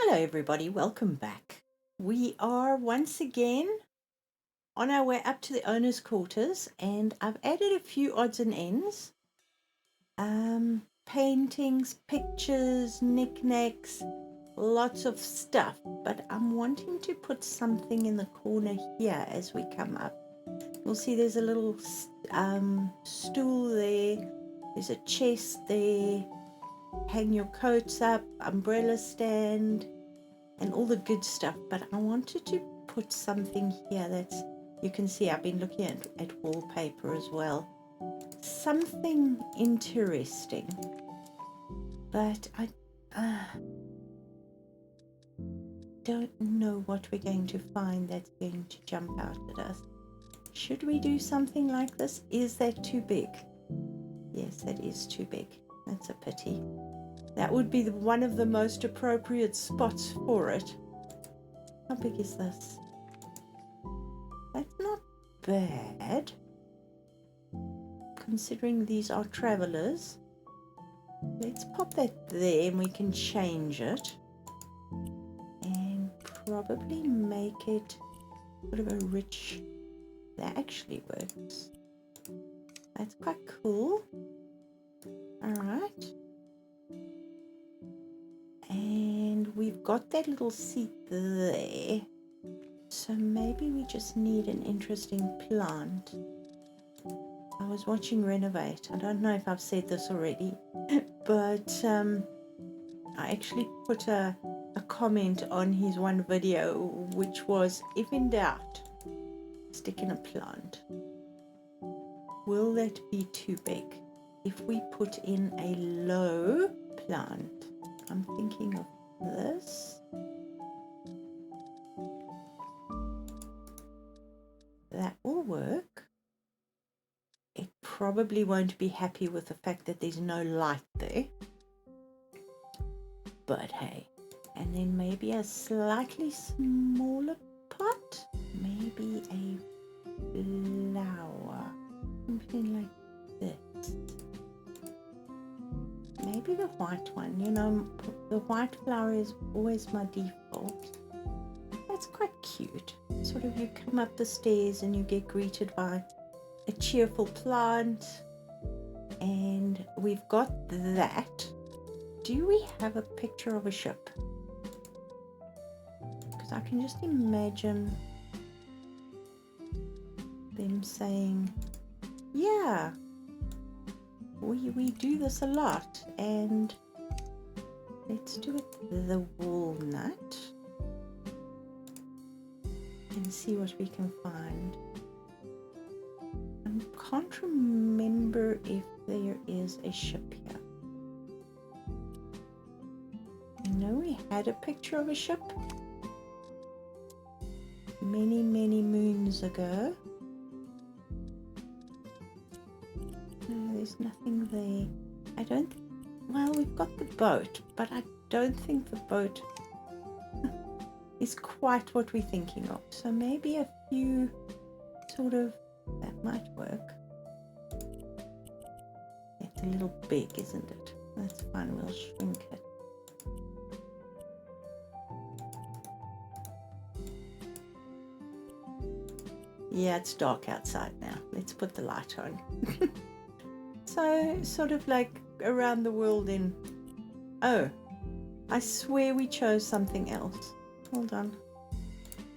Hello everybody, welcome back. We are once again on our way up to the owner's quarters, and I've added a few odds and ends. Paintings, pictures, knickknacks, lots of stuff, but I'm wanting to put something in the corner here as we come up. You'll see there's a little stool there, there's a chest there, hang your coats up, umbrella stand, and all the good stuff. But I wanted to put something here that's, you can see I've been looking at wallpaper as well. Something interesting. But I don't know what we're going to find that's going to jump out at us. Should we do something like this? Is that too big? Yes, that is too big. That's a pity. That would be one of the most appropriate spots for it. How big is this? That's not bad, considering these are travelers. Let's pop that there and we can change it and probably make it sort of a rich. That actually works. That's quite cool. Alright. And we've got that little seat there. So maybe we just need an interesting plant. I was watching Renovate. I don't know if I've said this already, but I actually put a comment on his one video, which was, if in doubt, stick in a plant. Will that be too big if we put in a low plant? I'm thinking of this. That will work. It probably won't be happy with the fact that there's no light there. But hey, and then maybe a slightly smaller pot, maybe a flower, something like this. Maybe the white one, you know, the white flower is always my default. That's quite cute. Sort of, you come up the stairs and you get greeted by a cheerful plant, and we've got that. Do we have a picture of a ship? Because I can just imagine them saying, yeah, we do this a lot, and let's do it the walnut and see what we can find. I can't remember if there is a ship here. I know we had a picture of a ship many moons ago. No, there's nothing there. I don't, well, we've got the boat, but I don't think the boat is quite what we're thinking of. So maybe a few sort of, that might work. It's a little big, isn't it? That's fine, we'll shrink it. Yeah, it's dark outside now. Let's put the light on. So, sort of like around the world in... Oh, I swear we chose something else. Hold on.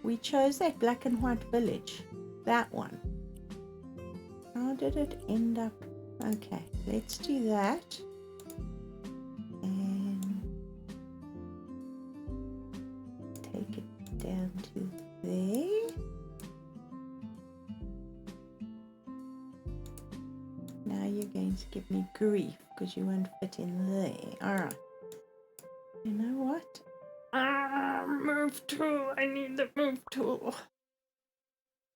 We chose that black and white village. That one. How did it end up? Okay, let's do that. And take it down to there. Now you're going to give me grief because you won't fit in there. Alright. You know what? Move tool. I need the move tool.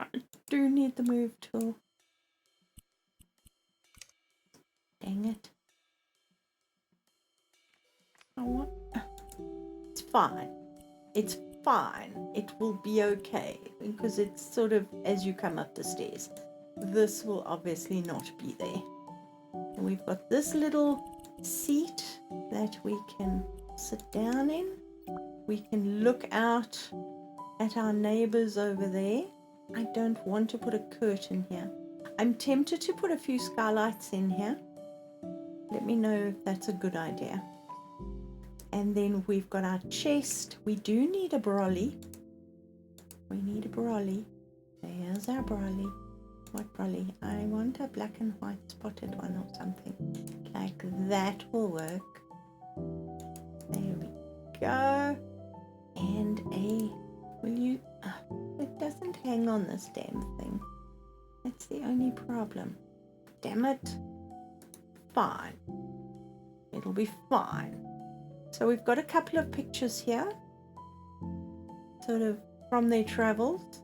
I do need the move tool. Dang it. Oh, it's fine. It's fine. It will be okay because it's sort of as you come up the stairs. This will obviously not be there. And we've got this little seat that we can sit down in. we can look out at our neighbors over there. I don't want to put a curtain here. I'm tempted to put a few skylights in here. Let me know if that's a good idea. And then we've got our chest. We do need a brolly. We need a brolly. There's our brolly. What brolly? I want a black and white spotted one or something. Like that will work. There we go. And will you... it doesn't hang on this damn thing. That's the only problem. Damn it. Fine. It'll be fine. So we've got a couple of pictures here, sort of from their travels.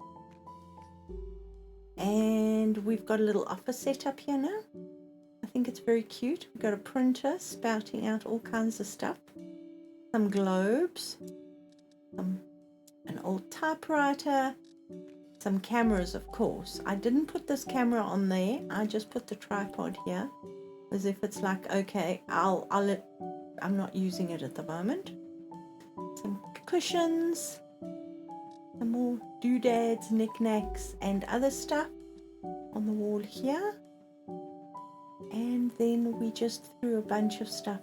And we've got a little office set up here now. I think it's very cute. We've got a printer spouting out all kinds of stuff. Some globes. An old typewriter. Some cameras, of course. I didn't put this camera on there. I just put the tripod here. As if it's like, okay, I'm not using it at the moment. Some cushions. Some more doodads, knickknacks, and other stuff on the wall here. And then we just threw a bunch of stuff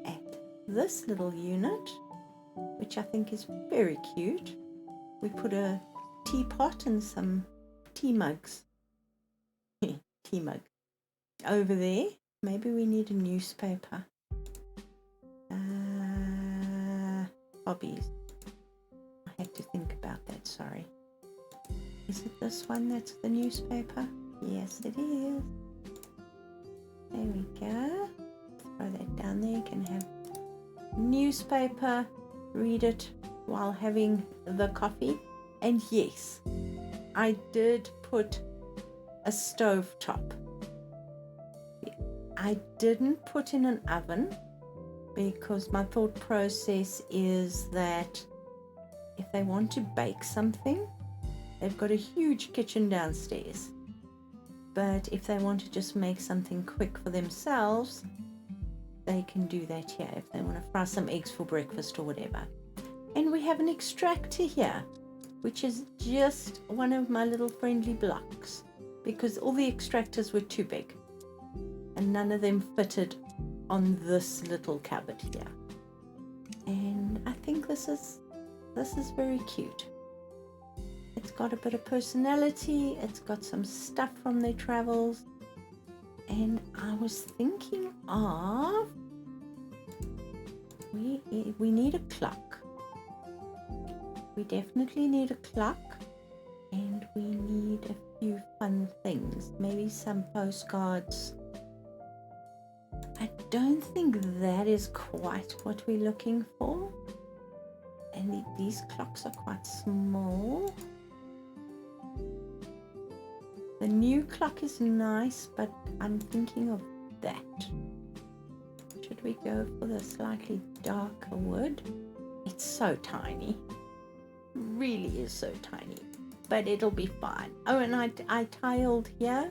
at this little unit, which I think is very cute. We put a teapot and some tea mugs. Tea mug. Over there. Maybe we need a newspaper. Hobbies. I had to think about that, sorry. Is it this one that's the newspaper? Yes, it is. There we go. Throw that down there. You can have newspaper, read it while having the coffee. And yes, I did put a stove top. I didn't put in an oven because my thought process is that if they want to bake something, they've got a huge kitchen downstairs. But if they want to just make something quick for themselves, they can do that here if they want to fry some eggs for breakfast or whatever. And we have an extractor here, which is just one of my little friendly blocks because all the extractors were too big and none of them fitted on this little cupboard here. And I think this is very cute. It's got a bit of personality. It's got some stuff from their travels. And I was thinking of, we need a clock. We definitely need a clock. And we need a few fun things. Maybe some postcards. I don't think that is quite what we're looking for. And these clocks are quite small. The new clock is nice, but I'm thinking of that. Should we go for the slightly darker wood? It's so tiny. Really is so tiny. But it'll be fine. Oh, and I tiled here,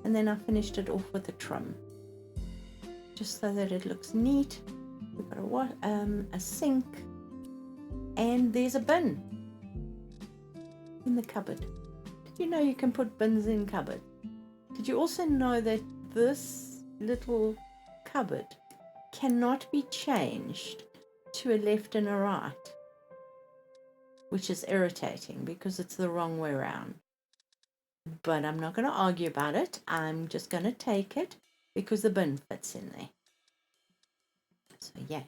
and then I finished it off with a trim. Just so that it looks neat. We've got a sink. And there's a bin in the cupboard. Did you know you can put bins in cupboard? Did you also know that this little cupboard cannot be changed to a left and a right? Which is irritating because it's the wrong way around. But I'm not going to argue about it. I'm just going to take it because the bin fits in there. So yeah.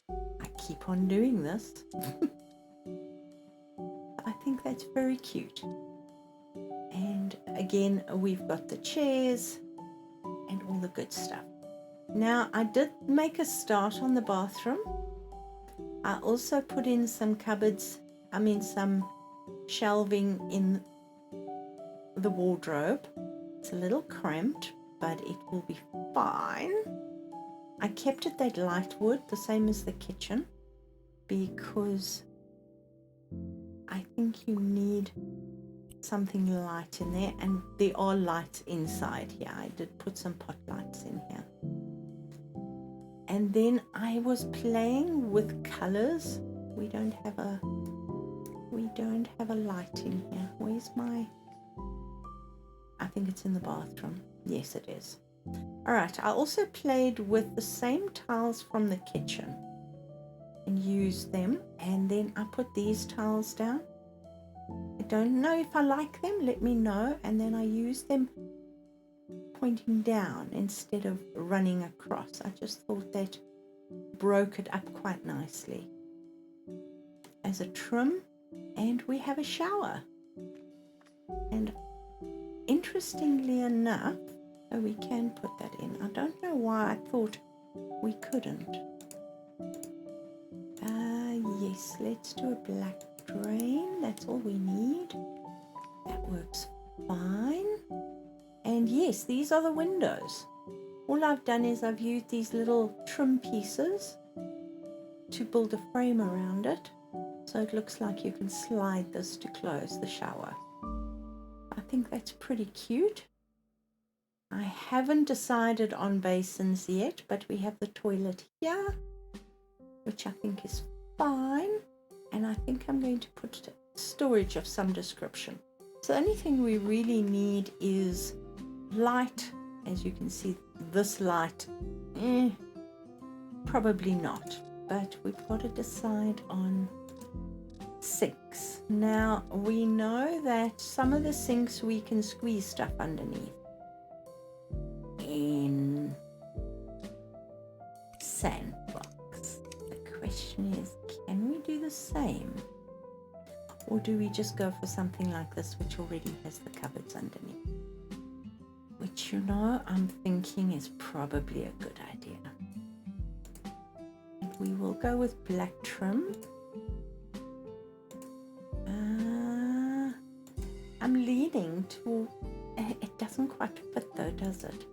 I keep on doing this. I think that's very cute. And again, we've got the chairs and all the good stuff. Now, I did make a start on the bathroom. I also put in some cupboards, some shelving in the wardrobe. It's a little cramped, but it will be fine. I kept it that light wood, the same as the kitchen, because I think you need something light in there, and there are lights inside here. I did put some pot lights in here. And then I was playing with colors. We don't have a light in here. Where's my... I think it's in the bathroom. Yes, it is. All right, I also played with the same tiles from the kitchen and used them. And then I put these tiles down. I don't know if I like them. Let me know. And then I use them pointing down instead of running across. I just thought that broke it up quite nicely as a trim. And we have a shower. And interestingly enough, oh, we can put that in. I don't know why I thought we couldn't. Yes, let's do a black drain. That's all we need. That works fine. And yes, these are the windows. All I've done is I've used these little trim pieces to build a frame around it. So it looks like you can slide this to close the shower. I think that's pretty cute. I haven't decided on basins yet, but we have the toilet here, which I think is fine. And I think I'm going to put storage of some description. So the only thing we really need is light. As you can see, this light, probably not. But we've got to decide on sinks. Now we know that some of the sinks we can squeeze stuff underneath in sandbox. The question is, can we do the same, or do we just go for something like this which already has the cupboards underneath, which, you know, I'm thinking is probably a good idea. And we will go with black trim. I'm leaning to, it doesn't quite fit though, does it?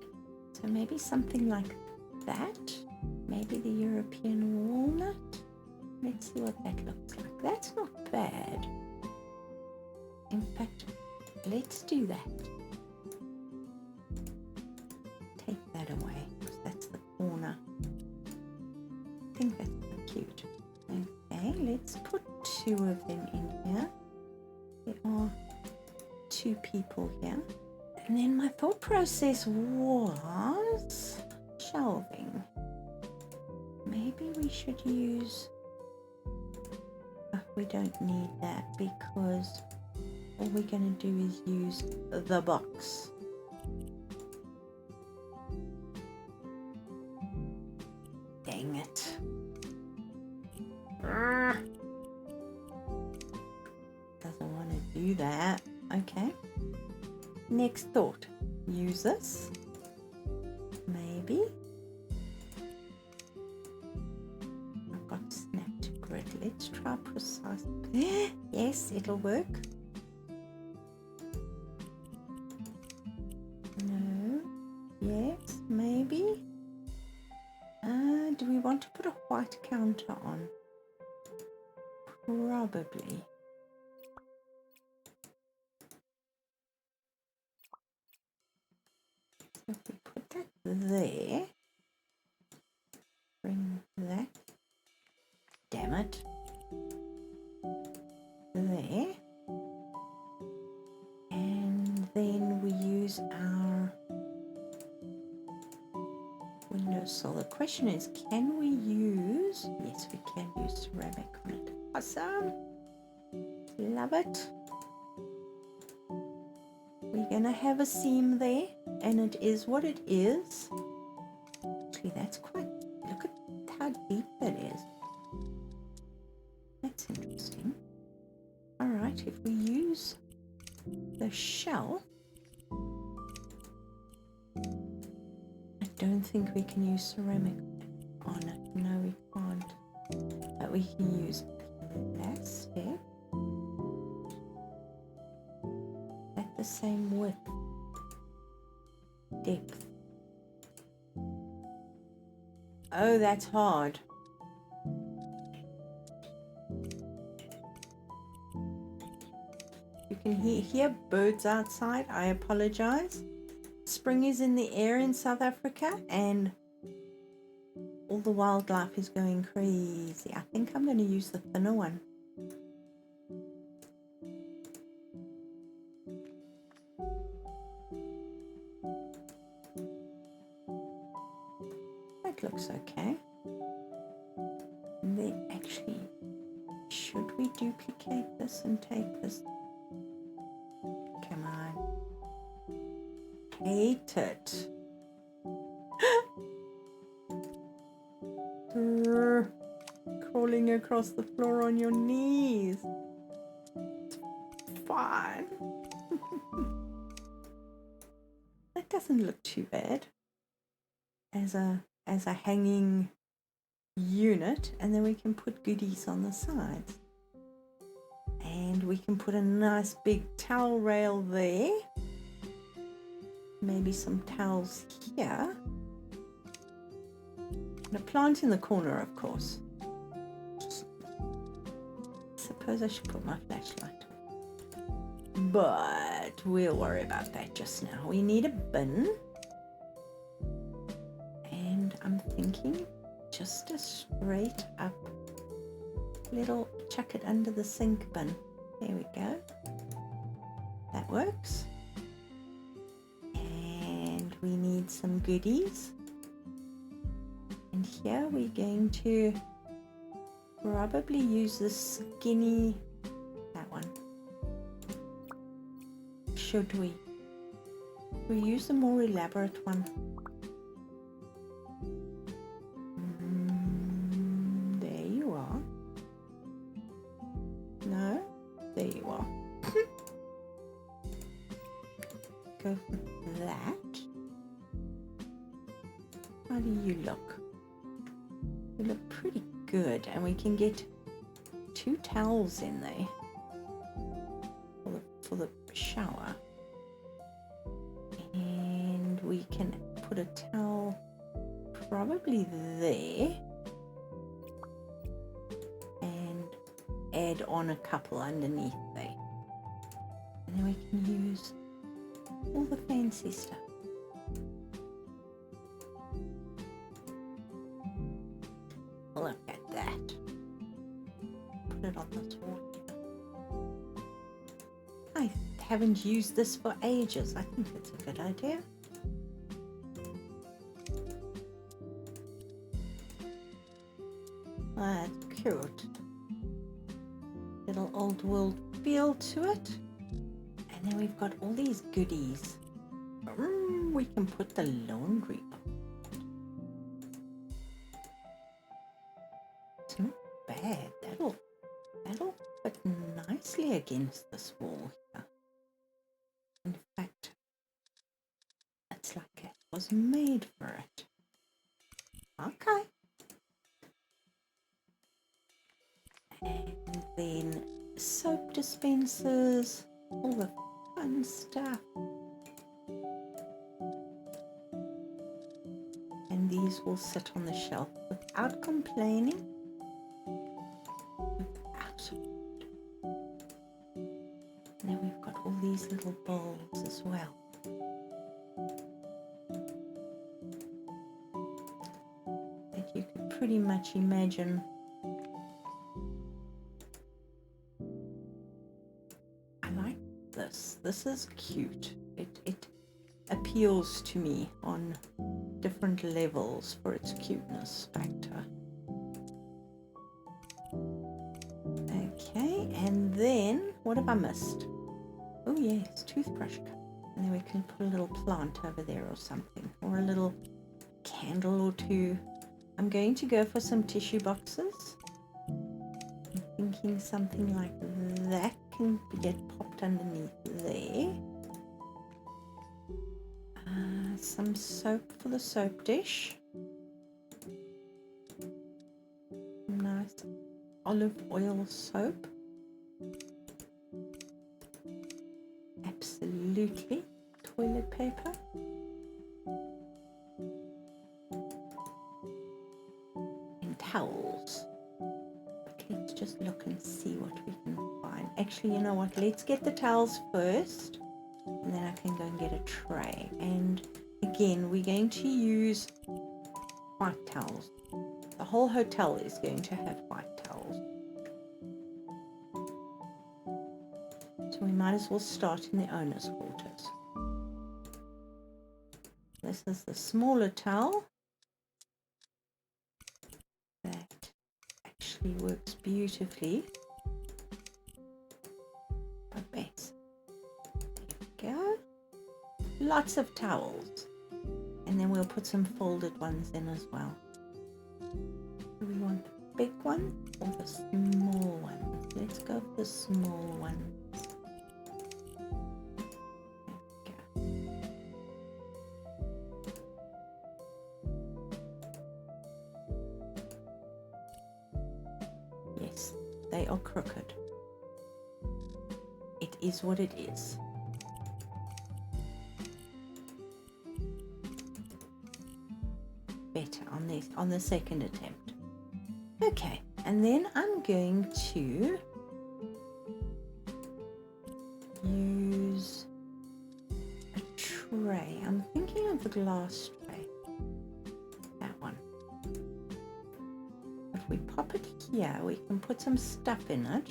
So maybe something like that. Maybe the European walnut. Let's see what that looks like. That's not bad. In fact, let's do that. Take that away, because that's the corner. I think that's so cute. Okay, let's put two of them in here. There are two people here. And then my thought process was shelving. Maybe we should use... we don't need that, because all we're going to do is use the box. Dang it. Doesn't want to do that. Okay. Next thought. Use this. Maybe. I've got snap to grid. Let's try precise. Yes, it'll work. No. Yes, maybe. Do we want to put a white counter on? Probably. So if we put that there, bring that, damn it, there, and then we use our windowsill. The question is, can we use, yes, we can use ceramic on it. Awesome, love it. We're gonna have a seam there, and it is what it is. Actually, that's quite, look at how deep that is. That's interesting. All right, if we use the shell, I don't think we can use ceramic on it. No, we can't. But we can use plastic. At the same width, depth. Oh, that's hard. You can hear birds outside. I apologize. Spring is in the air in South Africa, and all the wildlife is going crazy. I think I'm going to use the thinner one. That looks okay. And then actually, should we duplicate this and take this? Come on. Hate it. Crawling across the floor on your knees. It's fine. That doesn't look too bad as a hanging unit, and then we can put goodies on the sides. And we can put a nice big towel rail there. Maybe some towels here. And a plant in the corner, of course. Suppose I should put my flashlight on. But we'll worry about that just now. We need a bin. And I'm thinking just a straight up little chuck it under the sink bin. There we go. That works. And we need some goodies. And here we're going to probably use the skinny, that one. Should we? We use the more elaborate one. There you are. No, there you are. Go for that. How do you look? You look pretty good, and we can get 2 towels in there for the shower, and we can put a towel probably there and add on a couple underneath there, and then we can use all the fancy stuff. Look at that. Put it on the wall. I haven't used this for ages. I think that's a good idea. That's cute. Little old world feel to it. And then we've got all these goodies. We can put the laundry on. It's not bad. That'll fit nicely against this wall here. In fact, it's like it was made for it. Okay. And then soap dispensers, all the fun stuff. And these will sit on the shelf without complaining. And then we've got all these little bowls as well. That you could pretty much imagine I like this. This is cute. It appeals to me on different levels for its cuteness factor. Okay, and then what have I missed? Oh yes, toothbrush cup. And then we can put a little plant over there or something, or a little candle or two. I'm going to go for some tissue boxes. I'm thinking something like that can get popped underneath there. Some soap for the soap dish. Nice olive oil soap. Absolutely. Toilet paper. And towels. But let's just look and see what we can find. Actually, you know what? Let's get the towels first. And then I can go and get a tray. And again, we're going to use white towels. The whole hotel is going to have white towels. So we might as well start in the owner's quarters. This is the smaller towel. That actually works beautifully. But base. There we go. Lots of towels. And then we'll put some folded ones in as well. Do we want the big one or the small one? Let's go for the small one. Yes, they are crooked. It is what it is. Better on the second attempt. Okay, and then I'm going to use a tray. I'm thinking of the glass tray. That one. If we pop it here, we can put some stuff in it.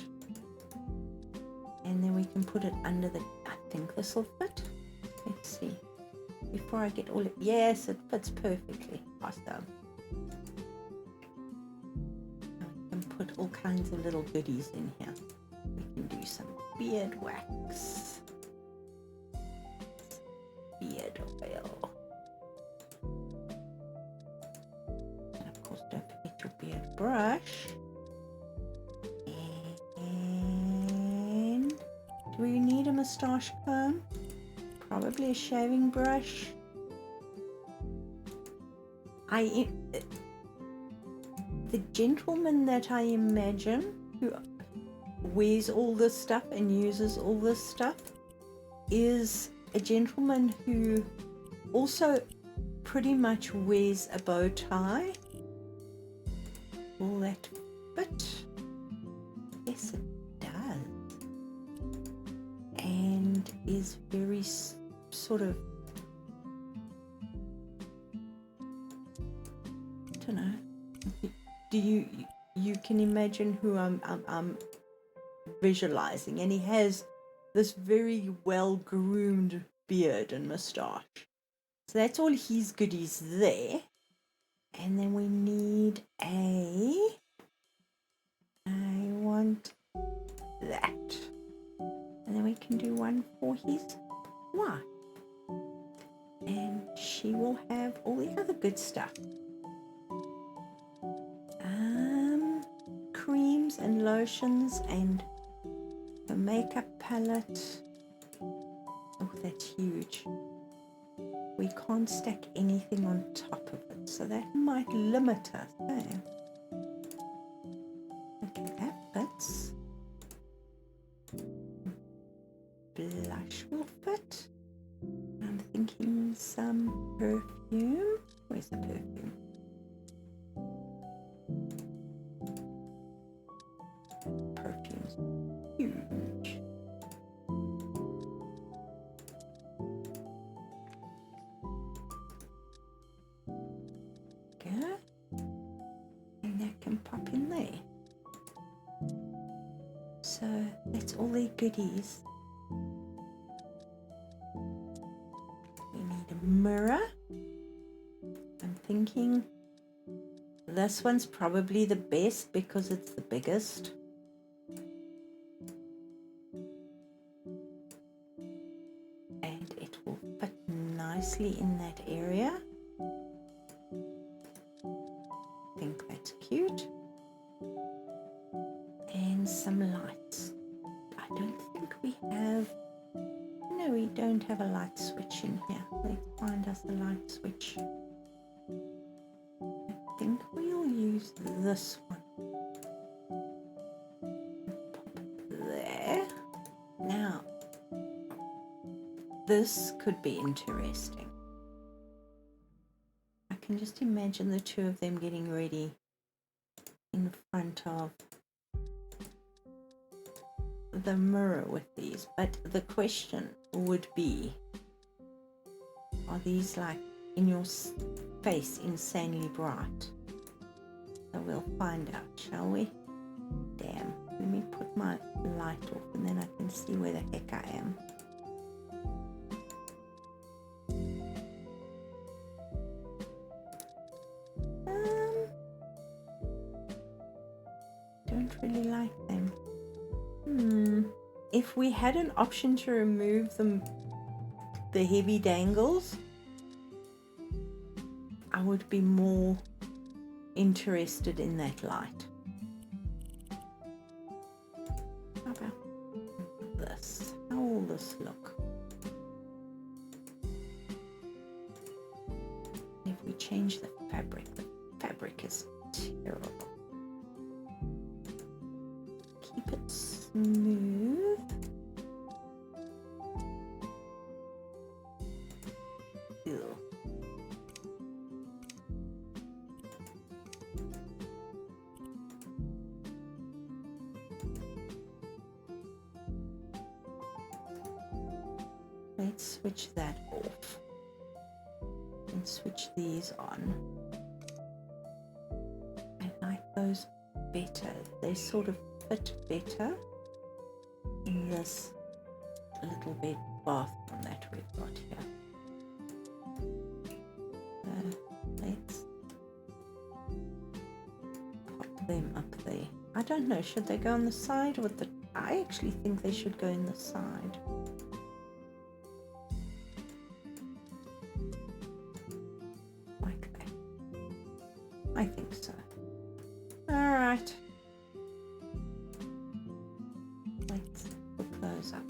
And then we can put it under the, I think this will fit. Let's see. Before I get all it, yes, it fits perfectly. Awesome. We can put all kinds of little goodies in here. We can do some beard wax, beard oil, and of course don't forget your beard brush. And do we need a moustache comb? Probably a shaving brush. The gentleman that I imagine who wears all this stuff and uses all this stuff is a gentleman who also pretty much wears a bow tie. Will that fit? Yes, it does. And is very sort of, I don't know. Do you can imagine who I'm visualizing? And he has this very well groomed beard and moustache. So that's all his goodies there. And then we need I want that. And then we can do one for his wife. And she will have all the other good stuff. Creams and lotions and a makeup palette. Oh, that's huge. We can't stack anything on top of it, so that might limit us. Eh? Okay, that fits. Blush will fit. I'm thinking some perfume. Where's the perfume? Perfume's huge. Good. And that can pop in there. So that's all their goodies. We need a mirror. I'm thinking this one's probably the best because it's the biggest. And it will fit nicely in that area. I think that's cute. And some lights. I don't think we have, no, we don't have a light switch in here. Let's find us a light switch. I think we'll use this one. Pop it there. Now, this could be interesting. I can just imagine the two of them getting ready in front of the mirror with these, but the question would be, are these like in your face insanely bright? So we'll find out, shall we? Damn, let me put my light off and then I can see where the heck I am. Don't really like them. If we had an option to remove the heavy dangles, I would be more interested in that light. How about this? How will this look? If we change the fabric is terrible. Keep it smooth. Ew. Let's switch that off and switch these on. I like those better. They sort of fit better in this little bed bathroom that we've got here. Let's pop them up there. I don't know, should they go on the side or the... I actually think they should go in the side. Like that. I think so. Alright. Let's put those up.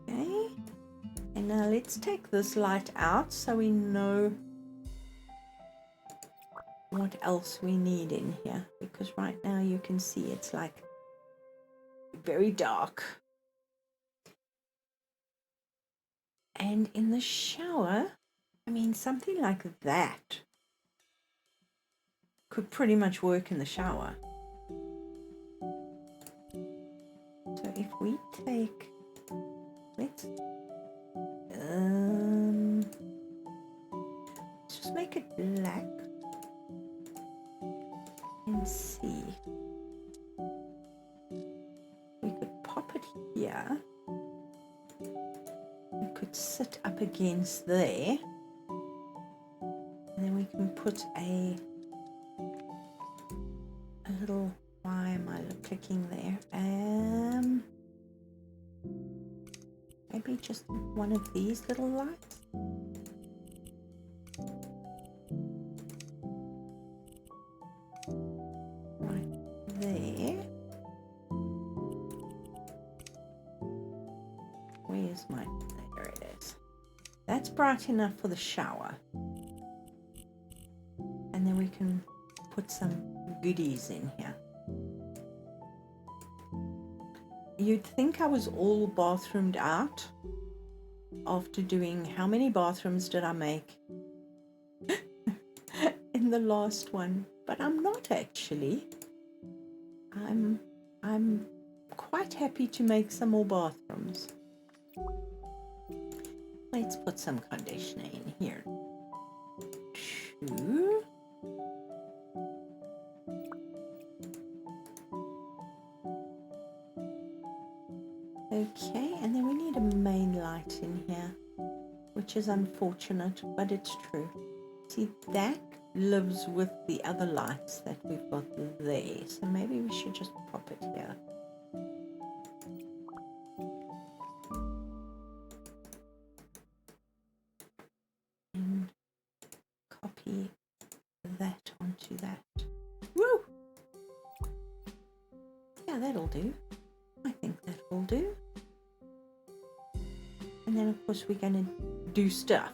Okay. And now let's take this light out so we know what else we need in here, because right now you can see it's like very dark. And in the shower, I mean, something like that could pretty much work in the shower. So if we take, let's just make it black and see. We could pop it here. We could sit up against there. And then we can put a little, why am I clicking there? Maybe just one of these little lights. Right there. Where's my, there it is. That's bright enough for the shower. And then we can put some goodies in here. You'd think I was all bathroomed out after doing, how many bathrooms did I make in the last one? But I'm not actually. I'm quite happy to make some more bathrooms. Let's put some conditioner in here. 2. Okay, and then we need a main light in here, which is unfortunate, but it's true. See, that lives with the other lights that we've got there, so maybe we should just pop it here. And copy that onto that. Woo! Yeah, that'll do. I think that will do. And then of course we're going to do stuff.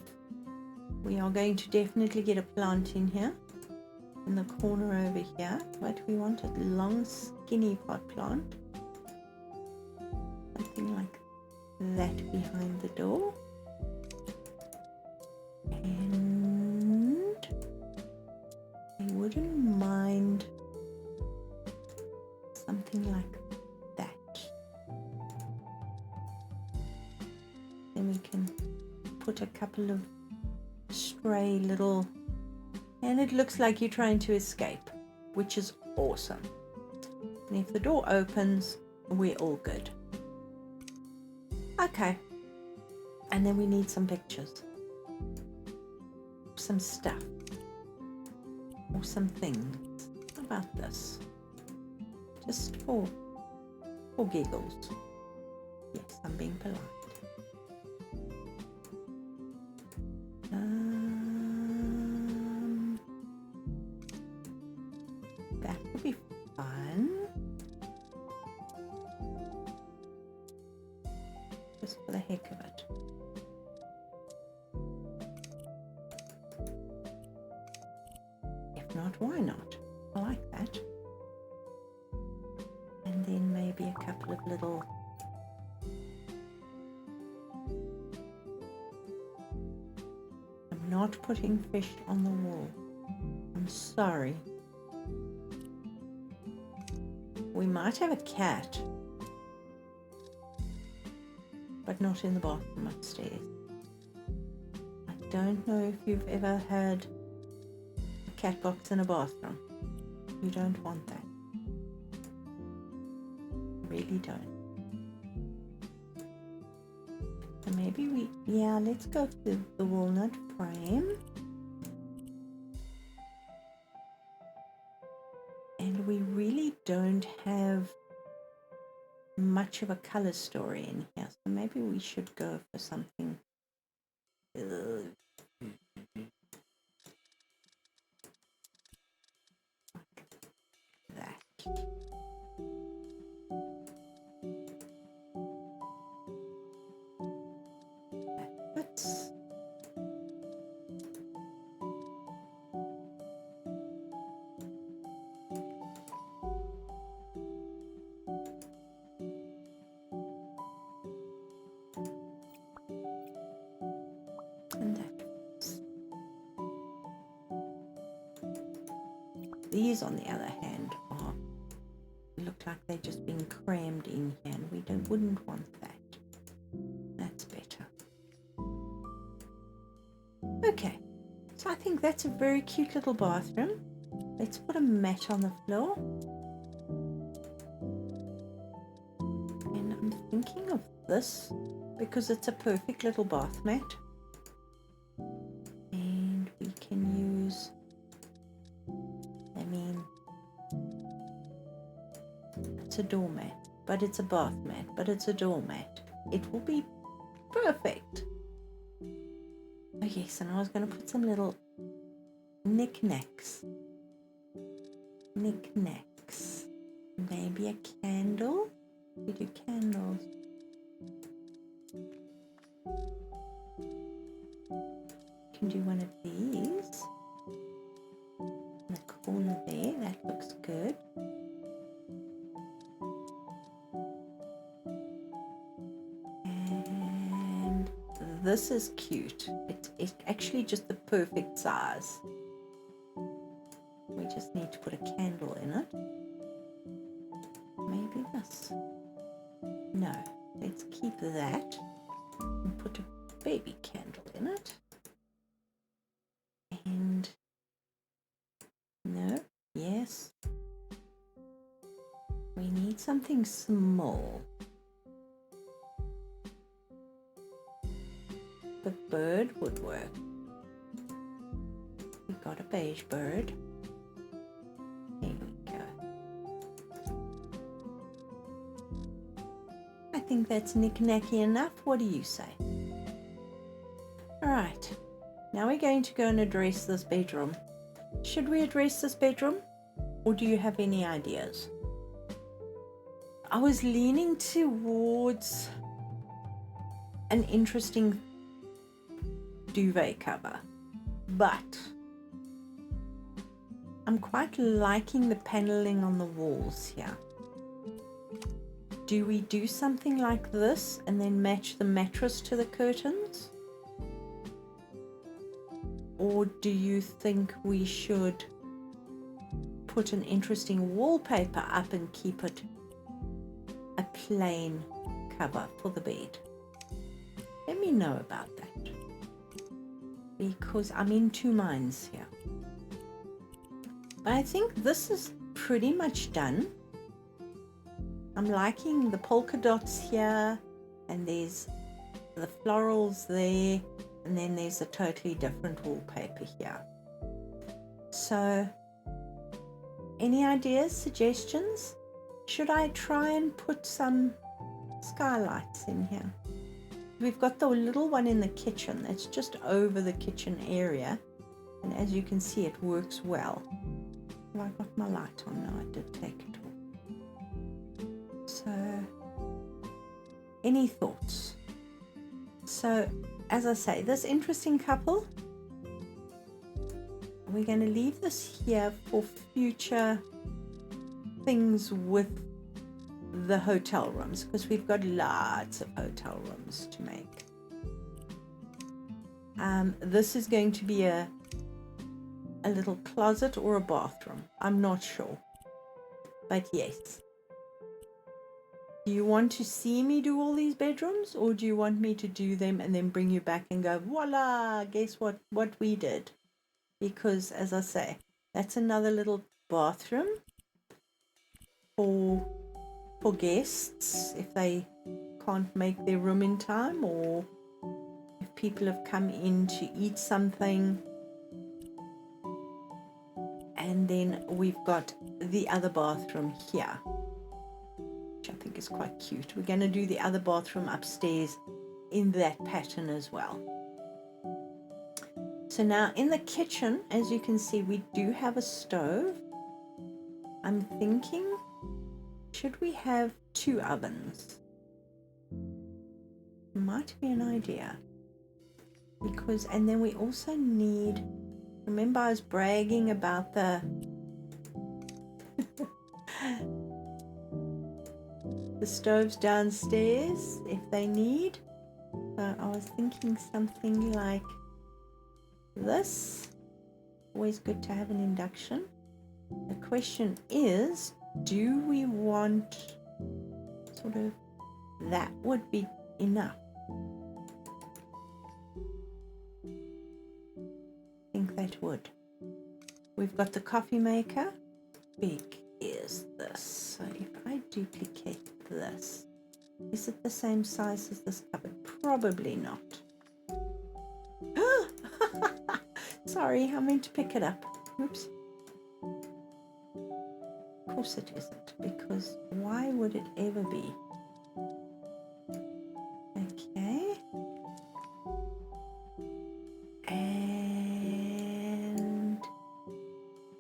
We are going to definitely get a plant in here, in the corner over here. But we want a long skinny pot plant. Something like that behind the door. And I wouldn't mind something like that. Then we can put a couple of grey little, and it looks like you're trying to escape, which is awesome. And if the door opens, we're all good. Okay, and then we need some pictures, some stuff, or some things. How about this? Just for giggles. Yes, I'm being polite. That would be fun. Just for the heck of it. If not, why not? I like that. And then maybe a couple of little I'm not putting fish on the wall. I'm sorry. We might have a cat, but not in the bathroom upstairs. I don't know if you've ever had a cat box in a bathroom. You don't want that. Really don't. So maybe let's go for the walnut frame. And we really don't have much of a color story in here, so maybe we should go for something that. Fits. And that fits. These, on the other hand, look like they've just been crammed in here, and we wouldn't want that. That's better. Okay, so I think that's a very cute little bathroom. Let's put a mat on the floor. And I'm thinking of this because it's a perfect little bath mat. And we can use, it's a doormat, but it's a bath mat, but it's a doormat. It will be perfect. Oh yes, and I was going to put some little knickknacks. Maybe a candle. We do candles. Can do one of these in the corner there. That looks good. And this is cute. It's actually just the perfect size. We just need to put a candle in it. Maybe this. No, let's keep that and put a baby candle in it. And no, yes. We need something small. The bird would work. We got a beige bird. There we go. I think that's knick-knacky enough. What do you say? Alright, now we're going to go and address this bedroom. Should we address this bedroom? Or do you have any ideas? I was leaning towards an interesting duvet cover, but I'm quite liking the paneling on the walls here. Do we do something like this and then match the mattress to the curtains? Or do you think we should put an interesting wallpaper up and keep it a plain cover for the bed? Let me know about that. because I'm in two minds here. But I think this is pretty much done. I'm liking the polka dots here, and there's the florals there, and then there's a totally different wallpaper here. So, any ideas, suggestions? Should I try and put some skylights in here? We've got the little one in the kitchen that's just over the kitchen area, and as you can see, it works well. Have I got my light on? No, I did take it off. So, any thoughts? So, as I say, this interesting couple, we're going to leave this here for future things with the hotel rooms, because we've got lots of hotel rooms to make. This is going to be a little closet or a bathroom. I'm not sure. But yes. Do you want to see me do all these bedrooms, or do you want me to do them and then bring you back and go, voila, guess what we did? Because, as I say, that's another little bathroom for guests if they can't make their room in time, or if people have come in to eat something. And then we've got the other bathroom here, which I think is quite cute. We're going to do the other bathroom upstairs in that pattern as well. So now in the kitchen, as you can see, we do have a stove. I'm thinking, should we have 2 ovens? Might be an idea. Because, and then we also need, remember I was bragging about the the stoves downstairs if they need. So I was thinking something like this. Always good to have an induction. The question is, do we want sort of, that would be enough. I think that would. We've got the coffee maker. Big is this? So if I duplicate this, is it the same size as this cupboard? Probably not. Sorry, I meant to pick it up. Oops. Of course it isn't, because why would it ever be? Okay. And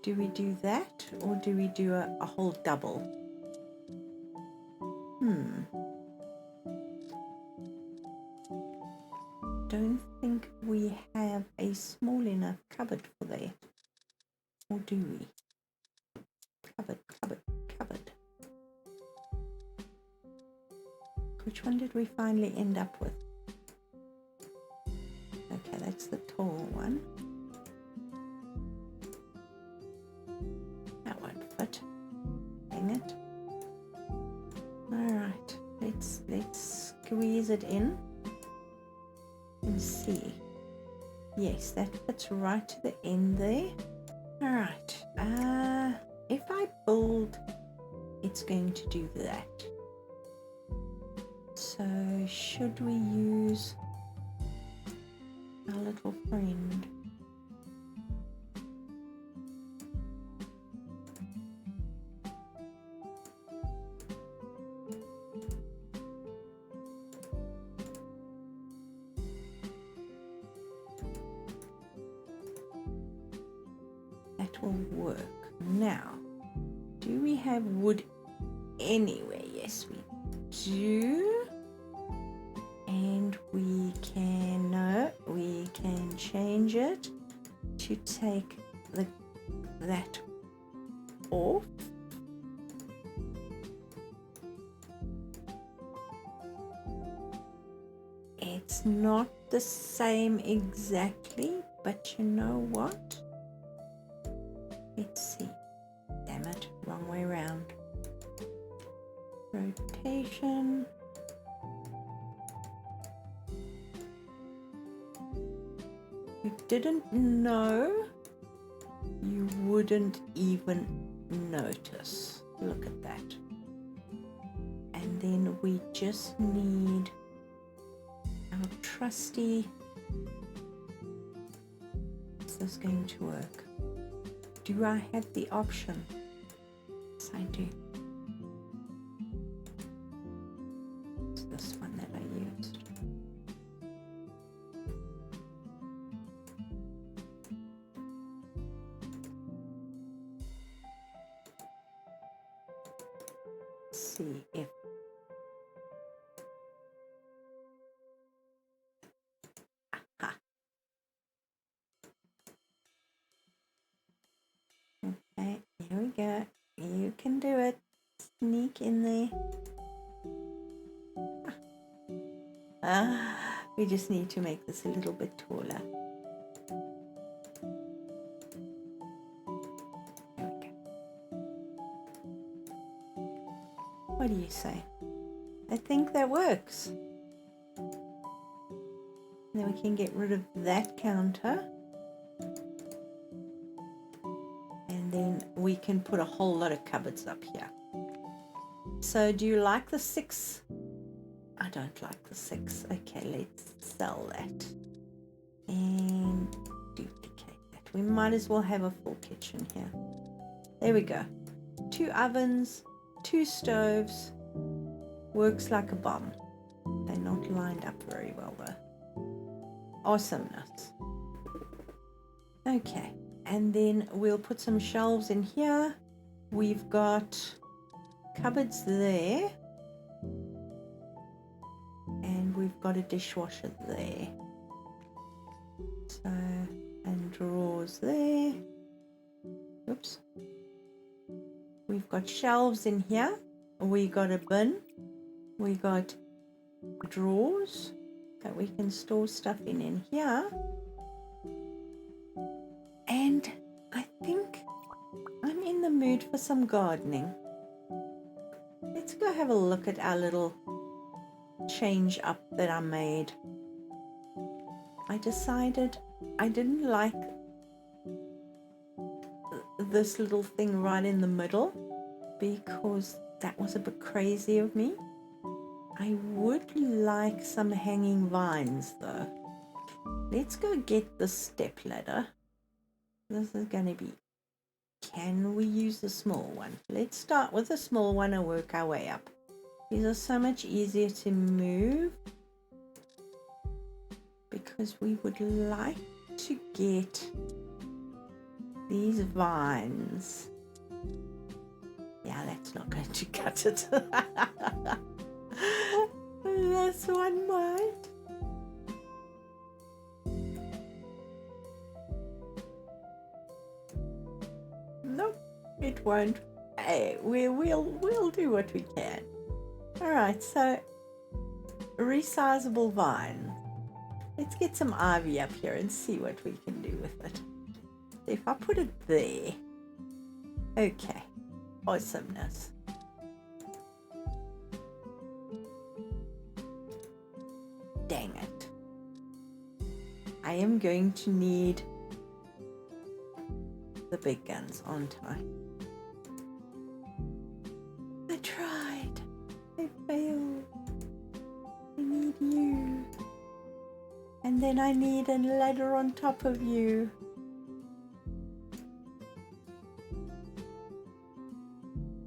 do we do that, or do we do a whole double? Don't think we have a small enough cupboard for that. Or do we? Cupboard. Which one did we finally end up with? Okay, that's the tall one. That won't fit. Dang it. Alright, let's squeeze it in and see. Yes, that fits right to the end there. Alright, if I build, it's going to do that. So should we use our little friend? That will work. Now, do we have wood anywhere? Yes, we do. And we can change it to take that off. It's not the same exactly, but you know what? Let's see. Damn it, wrong way around. Rotation. We didn't know, you wouldn't even notice. Look at that. And then we just need our trusty. Is this going to work? Do I have the option? Yes, I do. It's this one that I used. Let's see if okay, here we go. You can do it. Sneak in there. We just need to make this a little bit taller. There we go. What do you say? I think that works. Then we can get rid of that counter. And then we can put a whole lot of cupboards up here. So do you like the 6? I don't like the 6. Okay, let's sell that. And duplicate that. We might as well have a full kitchen here. There we go. 2 ovens, 2 stoves. Works like a bomb. They're not lined up very well though. Awesomeness. Okay, and then we'll put some shelves in here. We've got cupboards there. And we've got a dishwasher there. So, and drawers there. Oops. We've got shelves in here. We got a bin. We got drawers that we can store stuff in here. And I think I'm in the mood for some gardening. Let's go have a look at our little change up that I made. I decided I didn't like this little thing right in the middle because that was a bit crazy of me. I would like some hanging vines though. Let's go get the step ladder. This is going to be, can we use the small one? Let's start with the small one and work our way up. These are so much easier to move because we would like to get these vines. Yeah, that's not going to cut it. This one might. Nope, it won't. Hey, we'll do what we can. All right, so resizable vine. Let's get some ivy up here and see what we can do with it. If I put it there, okay, awesomeness. Dang it. I am going to need the big guns, aren't I? I tried. I failed. I need you. And then I need a ladder on top of you.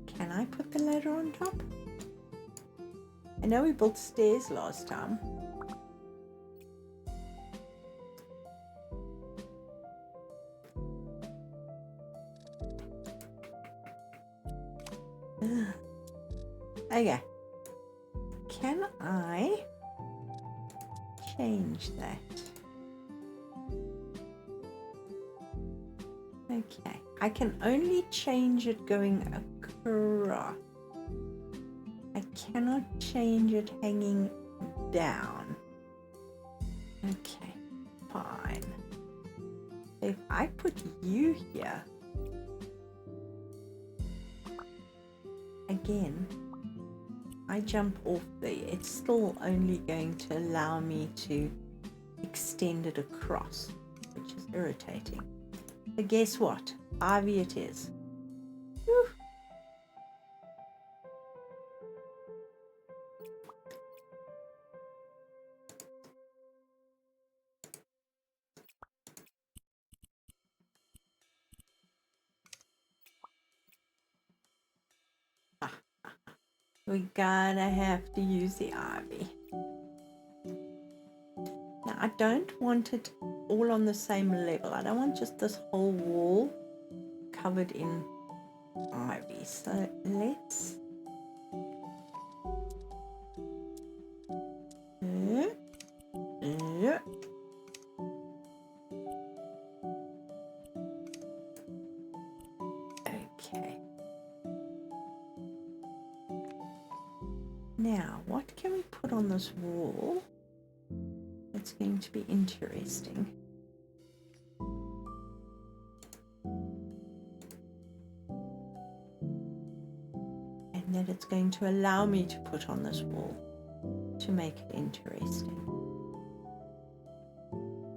Can I put the ladder on top? I know we built stairs last time. Okay. Can I change that? Okay. I can only change it going across. I cannot change it hanging down. Okay, fine. If I put you here, again, I jump off there, it's still only going to allow me to extend it across, which irritating. But guess what? Ivy it is. Whew. We're gonna have to use the ivy. Now, I don't want it all on the same level. I don't want just this whole wall covered in ivy. So let's okay. Now, what can we put on this wall that's going to be interesting? And that it's going to allow me to put on this wall to make it interesting.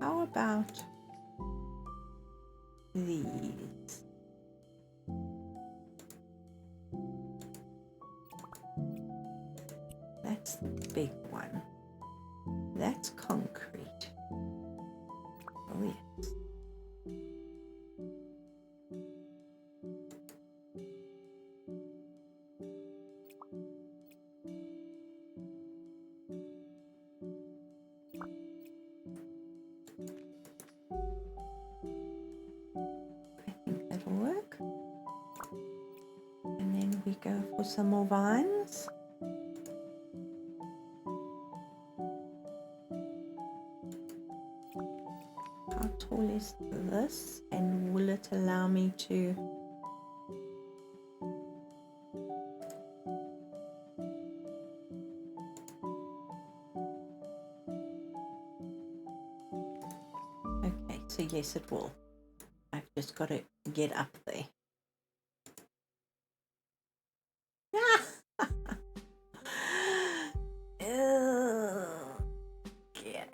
How about these? That's the big one. That's concrete. Oh yes. I think that'll work. And then we go for some more vines. How tall is this? And will it allow me to okay, so yes it will. I've just got to get up there. Okay.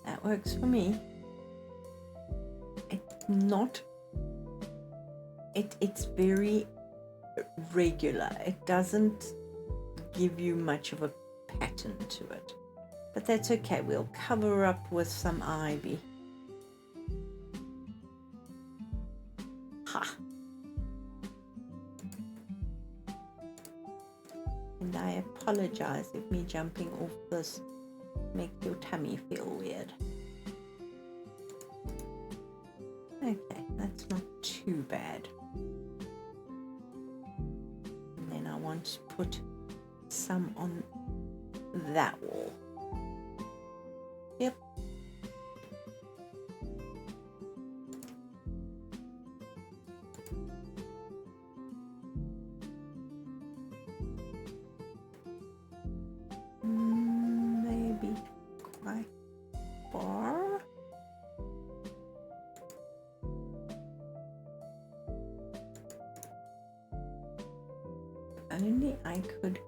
That works for me. It's not, it's very regular. It doesn't give you much of a pattern to it. But that's okay. We'll cover up with some ivy. Ha! And I apologize if me jumping off this makes your tummy feel weird. Okay, that's not too bad. And then I want to put some on that wall. Yep. Maybe quite far. Only I could.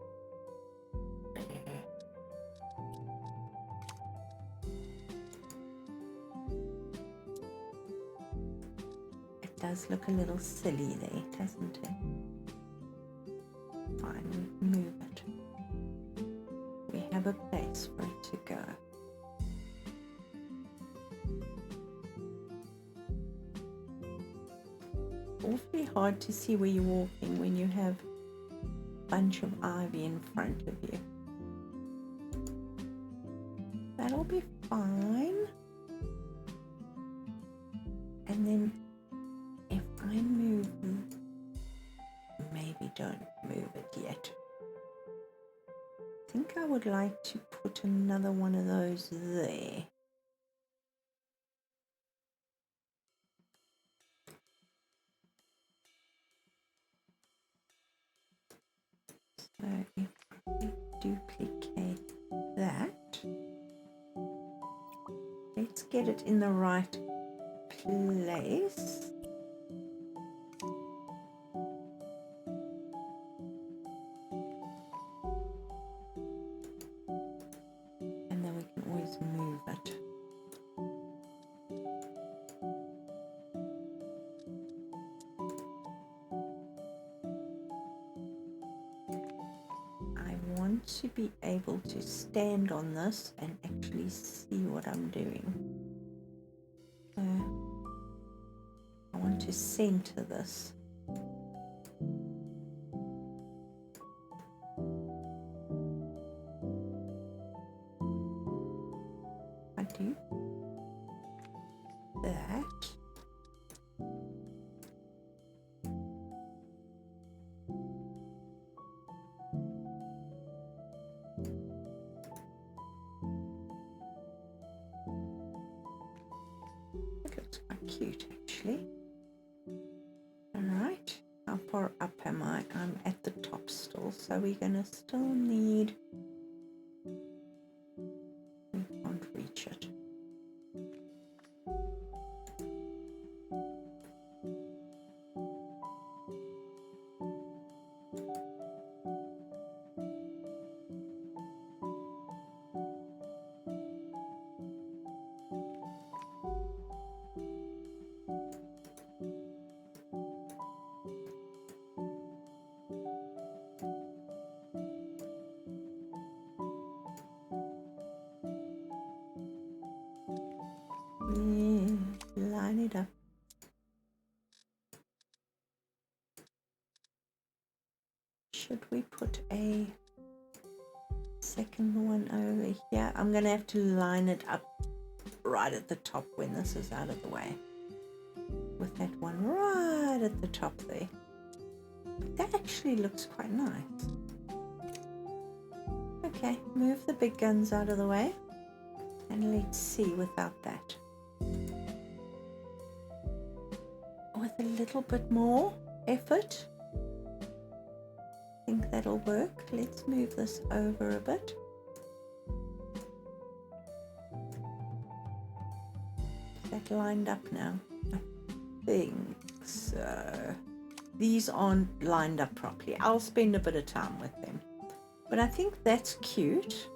It does look a little silly there, doesn't it? Fine, we move it. We have a place for it to go. Awfully hard to see where you're walking when you have a bunch of ivy in front of you. That'll be fine. And then if I move, maybe don't move it yet. I think I would like to put another one of those there. So if we duplicate that, let's let's get it in the right place. And then we can always move it. To be able to stand on this and actually see what I'm doing. So I want to center this. I do that. Looks quite cute actually. Alright, how far up am I? I'm at the top still, so we're gonna still need, we can't reach it. Line it up. Should we put a second one over here? I'm gonna have to line it up right at the top when this is out of the way, with that one right at the top there. That actually looks quite nice. Okay, move the big guns out of the way and let's see without that. With a little bit more effort, I think that'll work. Let's move this over a bit. Is that lined up now? I think so. These aren't lined up properly. I'll spend a bit of time with them. But I think that's cute.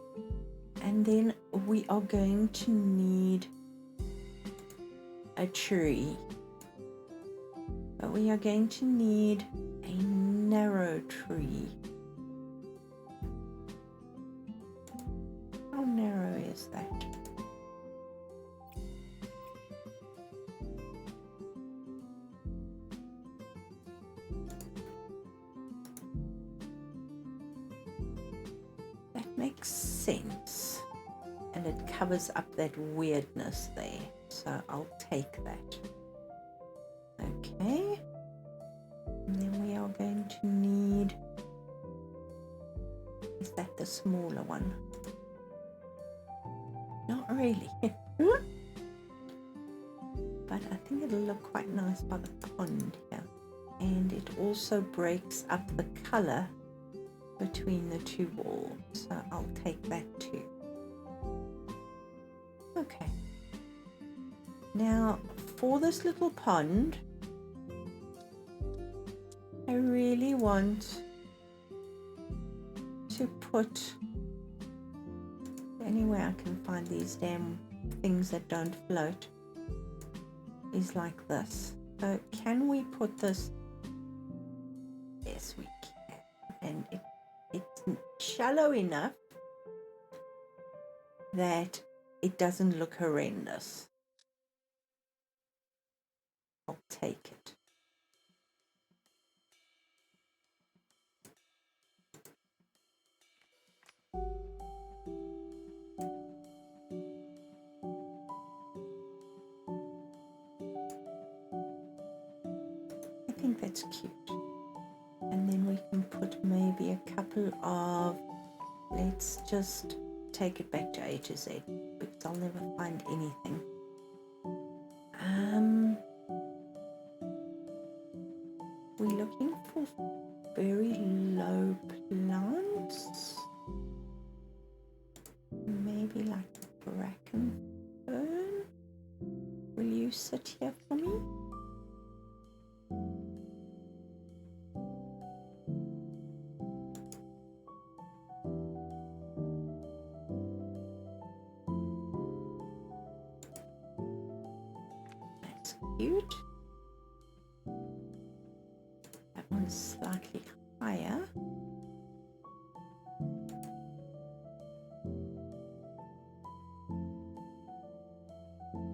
And then we are going to need a tree. But we are going to need a narrow tree. How narrow is that? That makes sense. And it covers up that weirdness there. So I'll take that. Okay. And then we are going to need, is that the smaller one? Not really. But I think it'll look quite nice by the pond here. And it also breaks up the color between the two walls. So I'll take that too. Okay. Now for this little pond, I really want to put, any way I can find these damn things that don't float is like this. So can we put this? Yes, we can. And it's shallow enough that it doesn't look horrendous. I'll take it. I think that's cute. And then we can put maybe a couple of, let's just take it back to A to Z because I'll never find anything. We're looking for very low plants. Maybe like bracken fern. sit here for me? That's cute. That one's slightly higher.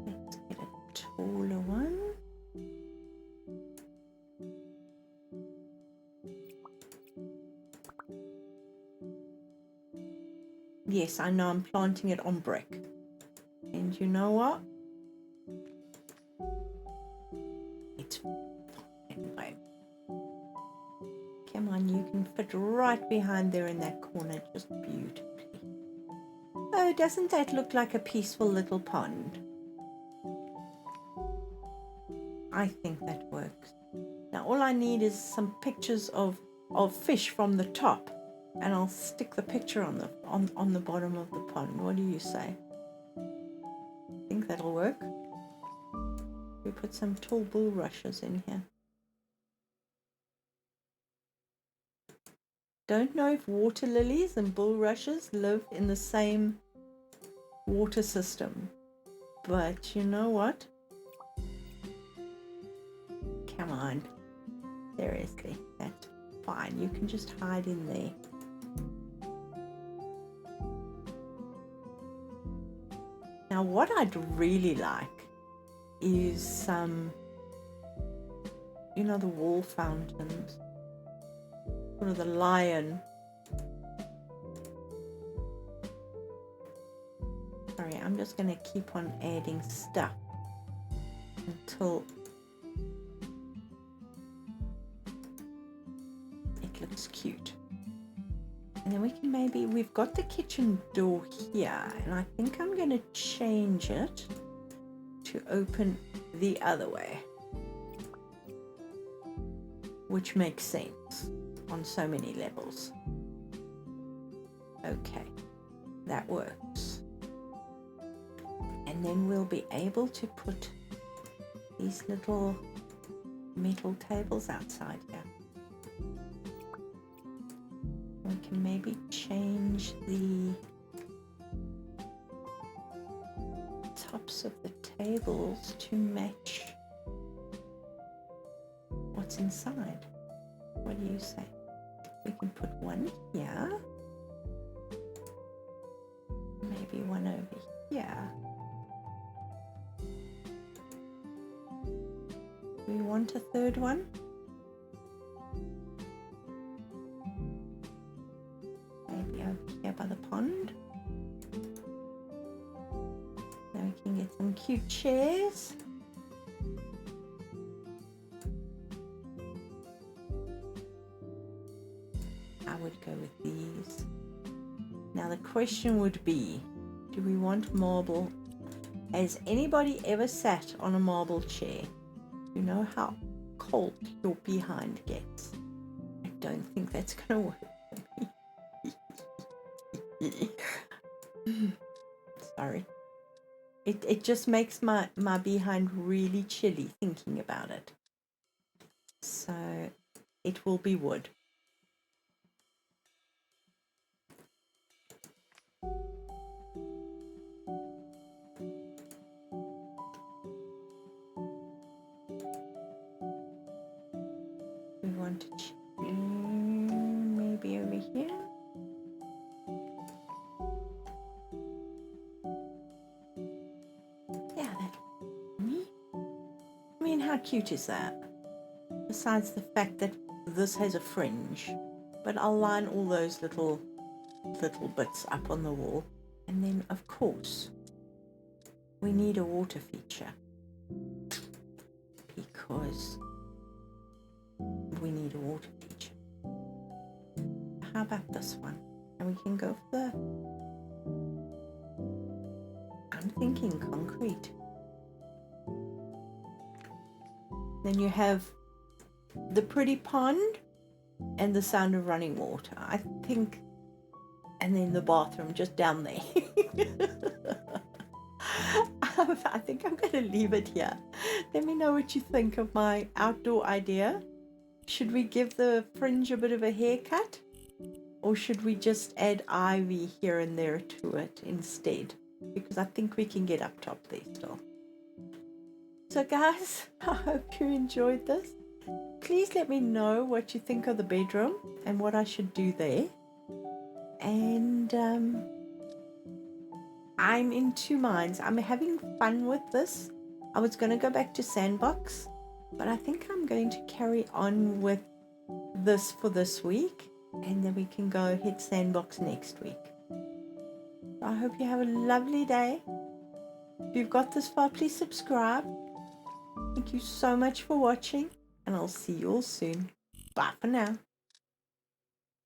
Let's get a taller one. Yes, I know I'm planting it on brick. And you know what? It's fine, babe. Come on, you can fit right behind there in that corner just beautifully. Oh, doesn't that look like a peaceful little pond? I think that works. Now all I need is some pictures of fish from the top, and I'll stick the picture on the bottom of the pond. What do you say? Think that'll work? We put some tall bulrushes in here. Don't know if water lilies and bulrushes live in the same water system, but you know what? Come on, seriously, that's fine. You can just hide in there. Now what I'd really like is some, you know, the wall fountains, sort of the lion. Sorry, I'm just going to keep on adding stuff until it looks cute. And then we can maybe, we've got the kitchen door here, and I think I'm going to change it to open the other way, which makes sense on so many levels. Okay, that works. And then we'll be able to put these little metal tables outside here. We can maybe change the tops of the tables to match what's inside. What do you say? We can put one here, maybe one over here. Do we want a third one? Maybe over here by the pond. Now we can get some cute chairs. I would go with these. Now the question would be, do we want marble? Has anybody ever sat on a marble chair? You know how cold your behind gets. I don't think that's going to work for me. Sorry. It just makes my behind really chilly thinking about it. So it will be wood. We want to maybe over here. Yeah, that's me. I mean, how cute is that? Besides the fact that this has a fringe, but I'll line all those little bits up on the wall. And then, of course, we need a water feature because we need a water feature. How about this one? And we can go for I'm thinking concrete. Then you have the pretty pond and the sound of running water, I think, and then the bathroom just down there. I think I'm going to leave it here. Let me know what you think of my outdoor idea. Should we give the fringe a bit of a haircut? Or should we just add ivy here and there to it instead? Because I think we can get up top there still. So guys, I hope you enjoyed this. Please let me know what you think of the bedroom and what I should do there. And I'm in two minds. I'm having fun with this. I was going to go back to sandbox, but I think I'm going to carry on with this for this week, and then we can go hit sandbox next week. I hope you have a lovely day. If you've got this far, please subscribe. Thank you so much for watching, and I'll see you all soon. Bye for now.